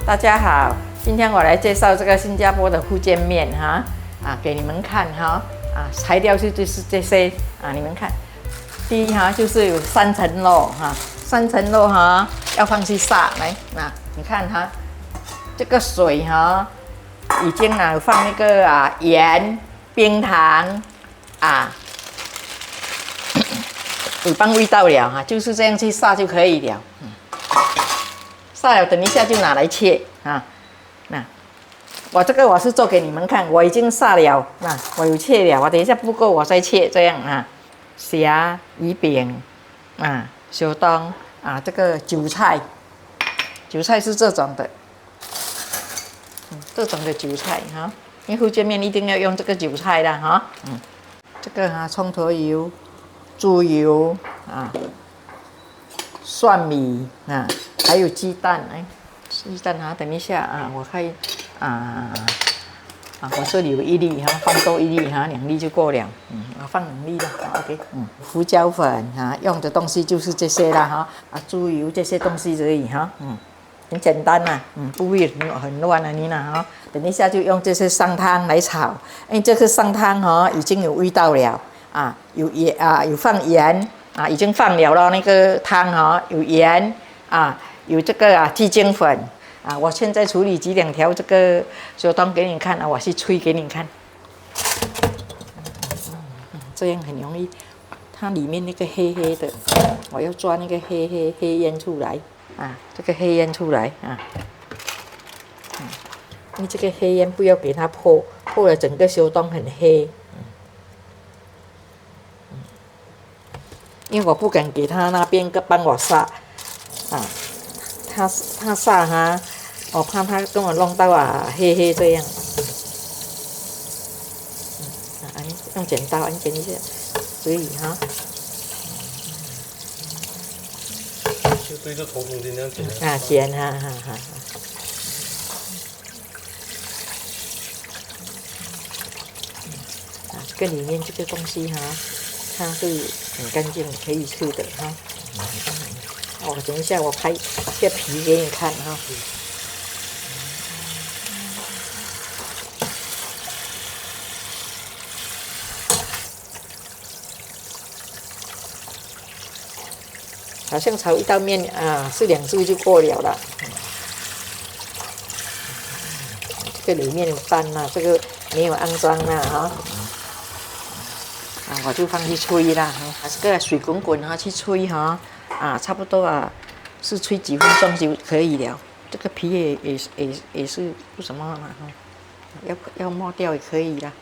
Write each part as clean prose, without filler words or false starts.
大家好，今天我来介绍这个新加坡的福建面哈给你们看哈材料就是这些你们看，第一就是有3层肉3层肉要放去杀来你看这个水已经有放那个盐、冰糖有放味道了就是这样去杀就可以了。杀了，等一下就拿来切我这个我是做给你们看，我已经杀了我有切了，我等一下不够我再切这样虾、鱼饼小冬这个韭菜是这种的，这种的韭菜因为福建面一定要用这个韭菜的这个葱头油、猪油蒜米还有鸡蛋鸡蛋等一下我看我这里有1粒放多1粒2粒就够了，我放2粒了，OK。胡椒粉用的东西就是这些啦猪油这些东西而已很简单不会很乱你等一下就用这些上汤来炒，因为这个上汤已经有味道了有盐有放盐已经放了咯，那个汤有盐有这个鸡精粉我现在处理几2条这个小冬给你看我去吹给你看，这样很容易，它里面那个黑黑的，我要抓那个黑烟出来这个黑烟出来你这个黑烟不要给它破了整个小冬很黑。因为我不敢给他那边帮我杀他杀我怕他跟我弄到黑黑这样用剪刀剪一下可以就对着头中间这样剪剪这个里面这个东西它是很干净可以吃的我等一下我拍这皮给你看好像炒一道面是2只就过了这个里面有蛋这个没有肮脏我就放去吹啦这个水滚滚去吹差不多是吹几分钟就可以了。这个皮也是不什么要抹掉也可以啦。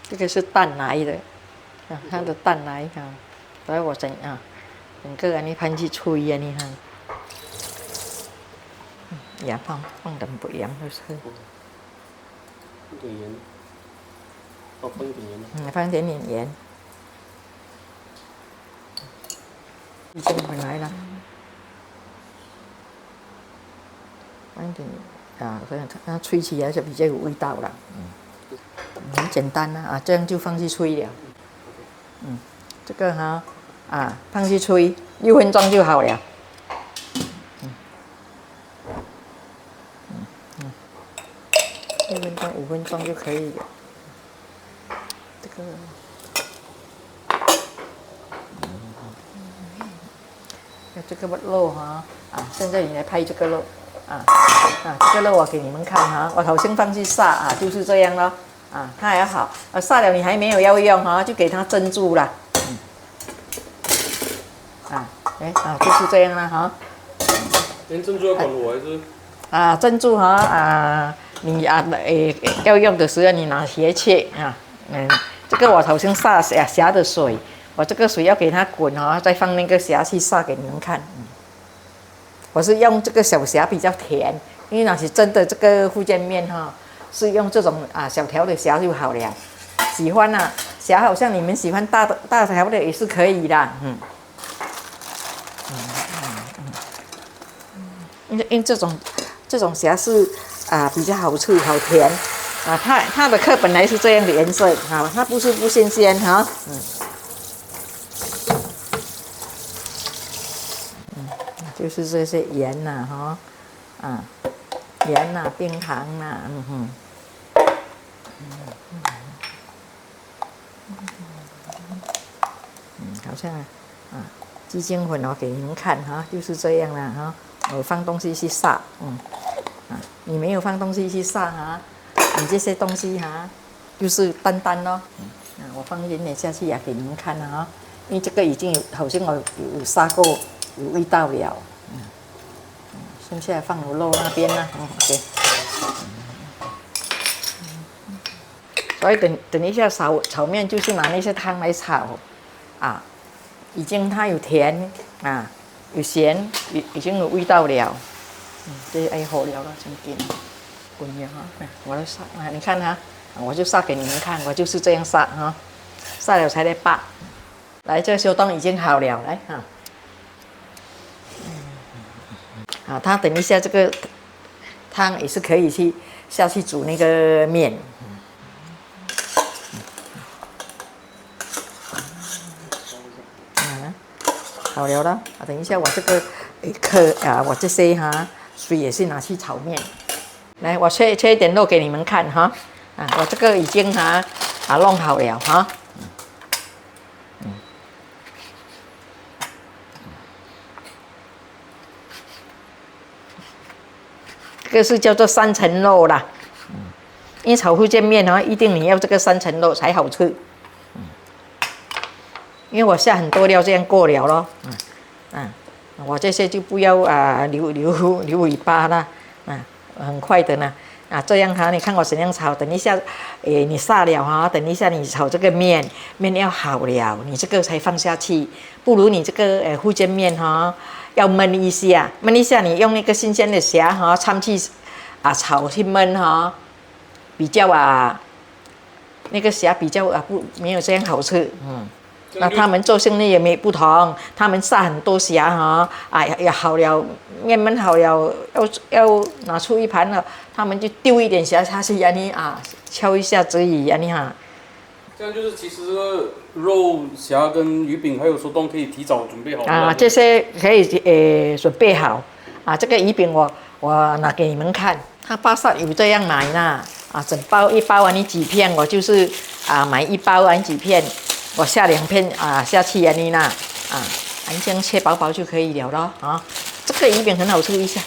这个是蛋来的它的蛋来所以我整个你盘去吹你看也放点不盐就是一点盐放一点盐放一点点盐已经回来了放一点所以它吹起来就比较有味道了很简单这样就放去吹了这个放去吹6分钟就好了6分钟5分钟就可以了这个肉现在你来拍这个肉这个肉我给你们看我头先放去杀就是这样咯它还好杀了你还没有要用就给它蒸住了就是这样了珍珠要滚我还是珍珠你要用的时候你拿斜切这个我头先杀虾的水，我这个水要给它滚再放那个虾去杀给你们看我是用这个小虾比较甜，因为那是真的这个福建面是用这种小条的虾就好了。喜虾好像你们喜欢大条的也是可以的，因为这种虾是比较好吃好甜它的壳本来是这样的颜色它不新鲜就是这些盐呐盐呐冰糖呐好像鸡精粉我给你们看就是这样啦我放东西去杀你没有放东西去杀你这些东西就是淡淡咯我放一点点下去给你们看因为这个已经好像我有杀过有味道了剩下放牛肉那边啦OK 所以等一下炒面就是拿那些汤来炒已经它有甜有咸已经有味道了这好了真紧滚了我来杀你看我就杀给你们看我就是这样杀杀了才来拔来这个修冬已经好了来它等一下这个汤也是可以下去煮那个面好了啦等一下我这个我这些水也是拿去炒面来我切一点肉给你们看我这个已经弄好了这个是叫做3层肉啦因为炒福建面一定你要这个3层肉才好吃因为我下很多料这样过了咯我这些就不要留尾巴啦很快的呢这样你看我怎样炒等一下你杀了等一下你炒这个面要好了你这个才放下去不如你这个福建面要焖一下你用那个新鲜的虾掺去炒去焖比较那个虾比较没有这样好吃那他们做生意也没不同，他们杀很多虾也好了，面焖好了，要拿出一盘了，他们就丢一点虾下去，敲一下而已这样就是其实这个肉虾跟鱼饼还有手冻可以提早准备好这些可以准备好这个鱼饼我拿给你们看，他巴萨有这样买呢整包一包你几片，我就是买一包几片。我下2片下去这样切薄薄就可以了咯这个鱼饼很好吃一下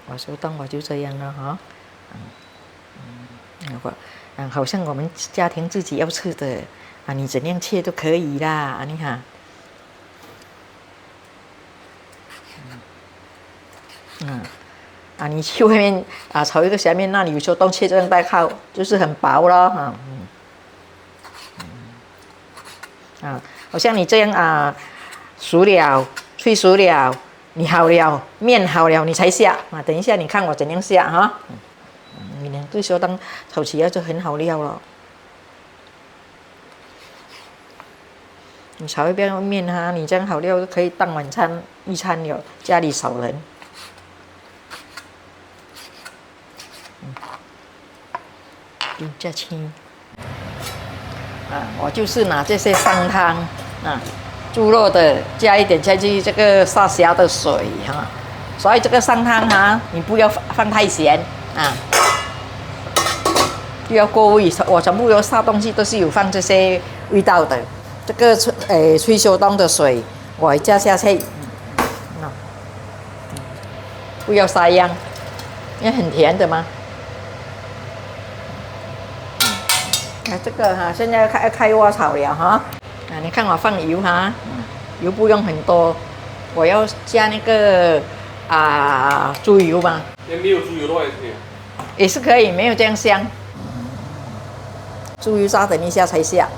我手冻我就这样了好像我们家庭自己要吃的你怎样切都可以啦你看你去外面炒一个虾面那里有手冻切这样带靠就是很薄咯好像你这样熟了脆熟了你好了面好了你才下等一下你看我怎样下你2个手冻炒起来就很好料了你炒一遍面你这样好料就可以当晚餐一餐了家里少人丢下去我就是拿这些上汤猪肉的加一点下去这个杀虾的水所以这个上汤你不要放太咸不要过味我全部要杀东西都是有放这些味道的这个吹修冻的水我加下去不要杀样因为很甜的嘛这个现在要开锅炒了你看我放油油不用很多，我要加那个猪油嘛。没有猪油的话也可以。也是可以，没有这样香。猪油炸等一下才下。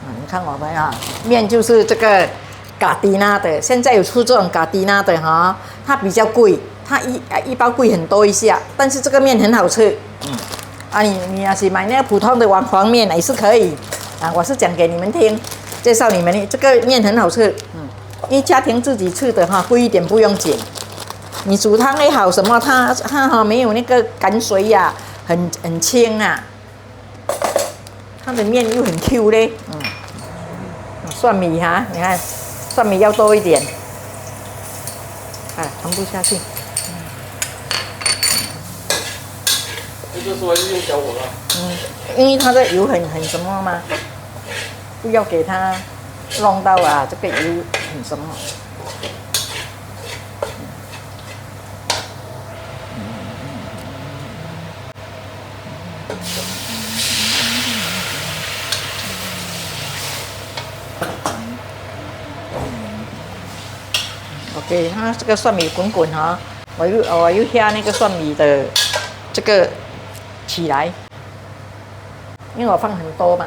你看我们面就是这个嘎迪娜的，现在有出这种嘎迪娜的它比较贵，它一包贵很多一下，但是这个面很好吃。你要是买那个普通的黄面也是可以。我是讲给你们听，介绍你们这个面很好吃。因为家庭自己吃的哈，贵一点不用紧。你煮汤也好什么，它没有那个泔水呀，很清啊。它的面又很 Q 嘞。蒜米哈，你看蒜米要多一点。全部下去。这时候还是用小火了。因为它的油很什么嘛，不要给它弄到这个油很什么。OK， 它这个蒜米滚滚哈，我又下那个蒜米的这个起来，因为我放很多嘛。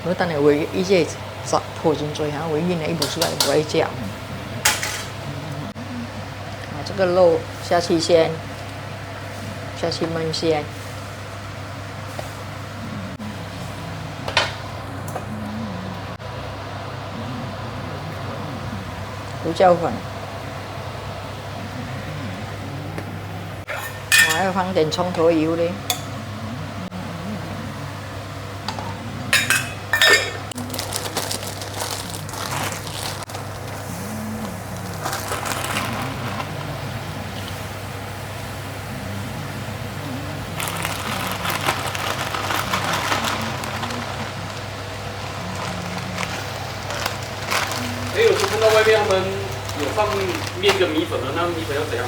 我等下为一只破真多哈，为运了一步出来我会叫。这个肉下去先，下去焖先。胡椒粉，我还要放点葱头油嘞。有时看到外面他们有放面跟米粉的，那米粉要怎样？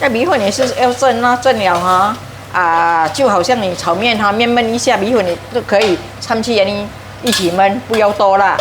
那米粉也是要蒸啊，蒸了哈就好像你炒面哈，面焖一下，米粉你都可以掺去一起焖，不要多啦。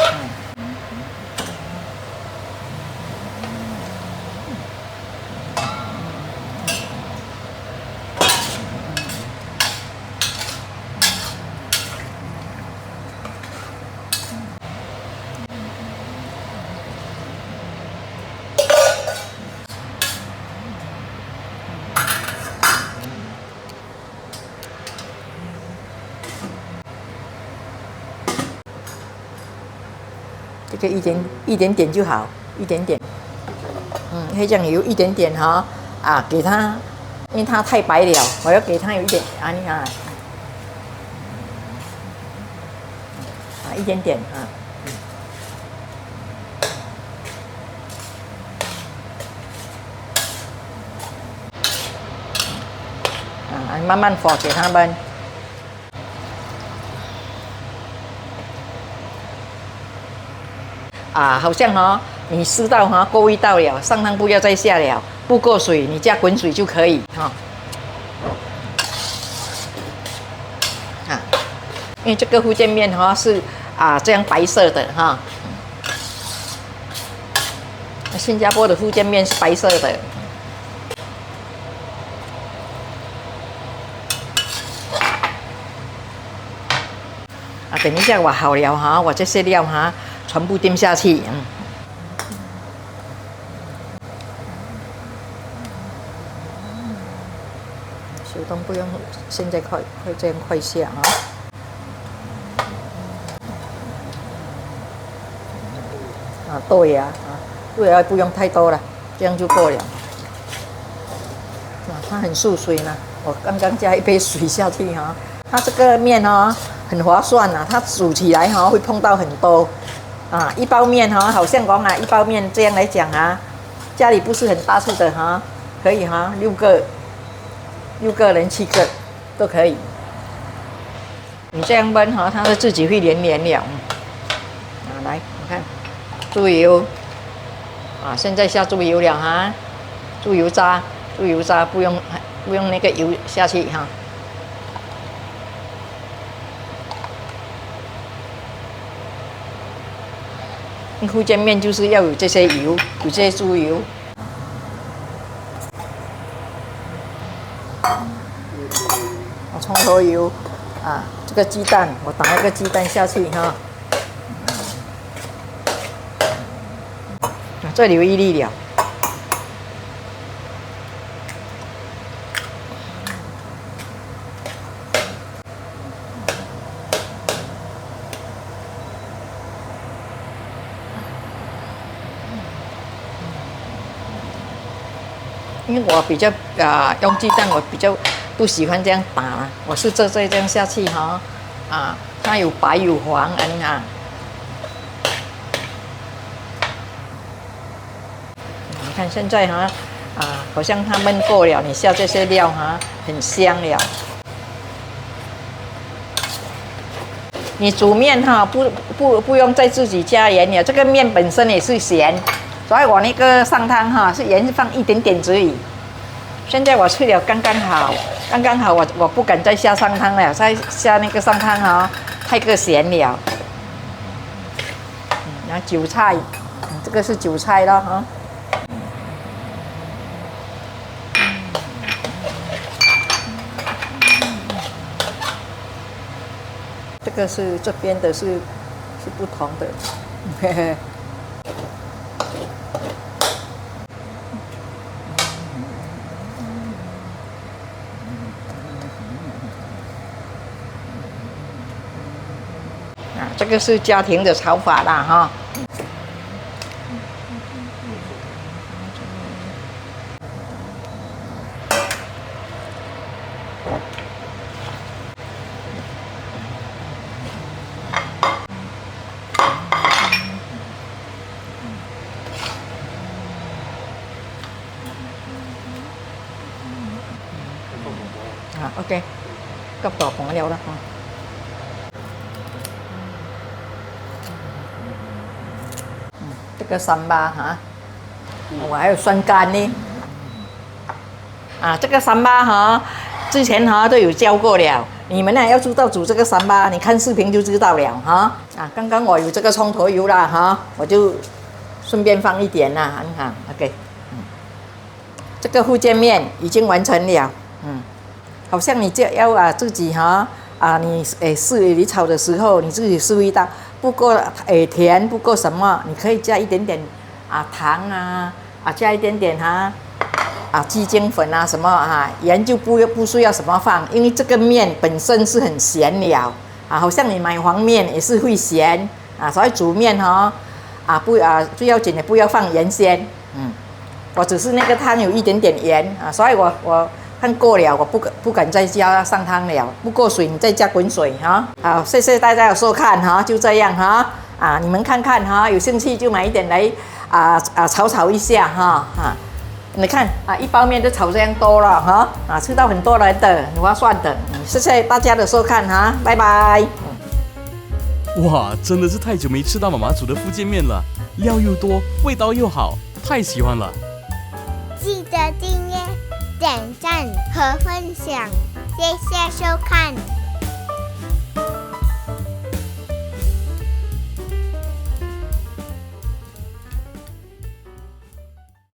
这个一点点就好，一点点。黑酱油一点点哈给它，因为它太白了，我要给它有一点你看一点点慢慢火给它焖。好像你湿到够味道了，上汤不要再下了，不够水你加滚水就可以因为这个福建面是这样白色的新加坡的福建面是白色的。等一下我好了我这些料全部丢下去。手动不用，现在快这样快下对呀对啊，不用太多了，这样就够了。它很缩水呢，我刚刚加一杯水下去它这个面很划算它煮起来会碰到很多。一包面好像讲一包面这样来讲家里不是很大数的可以6个人7个都可以。你这样焖它会自己会黏了。来，你看猪油现在下猪油了猪油渣不用那个油下去福建面就是要有这些油，有这些猪油。头油啊，这个鸡蛋我打一个鸡蛋下去哈。再留一粒了。因为我比较用鸡蛋，我比较不喜欢这样打，我是这样下去哈，它有白有黄啊。你看现在哈，好像它焖过了，你下这些料哈，很香了。你煮面哈，不用再自己加盐了，这个面本身也是咸。所以我那个上汤哈是盐放一点点而已。现在我去了刚刚好，我不敢再下上汤了，再下那个上汤哈太过咸了。然后韭菜，这个是韭菜咯哈。这个是这边的是不同的，嘿嘿。这个是家庭的炒法啦，哈。OK， 急到紅了啦，这个三巴哈，我还有酸干呢。这个三巴哈，之前哈都有教过了。你们呢要知道煮这个三巴，你看视频就知道了哈。刚刚我有这个葱头油啦哈，我就顺便放一点啦，你看 ，OK。这个福建面已经完成了，好像你要自己哈你你炒的时候你自己试味道，不够甜，不够什么，你可以加一点点糖加一点点鸡精粉什么盐就不需要什么放，因为这个面本身是很咸了好像你买黄面也是会咸所以煮面最要紧的不要放盐先，我只是那个汤有一点点盐所以我看过了，我不敢再加上汤了，不够水你再加滚水哈。好，谢谢大家的收看哈，就这样哈你们看看哈，有兴趣就买一点来炒一下哈你看一包面就炒这样多了哈吃到很多人的，很划算的。谢谢大家的收看哈，拜拜。哇，真的是太久没吃到妈妈煮的福建面了，料又多，味道又好，太喜欢了。记得订阅、点赞和分享，谢谢收看。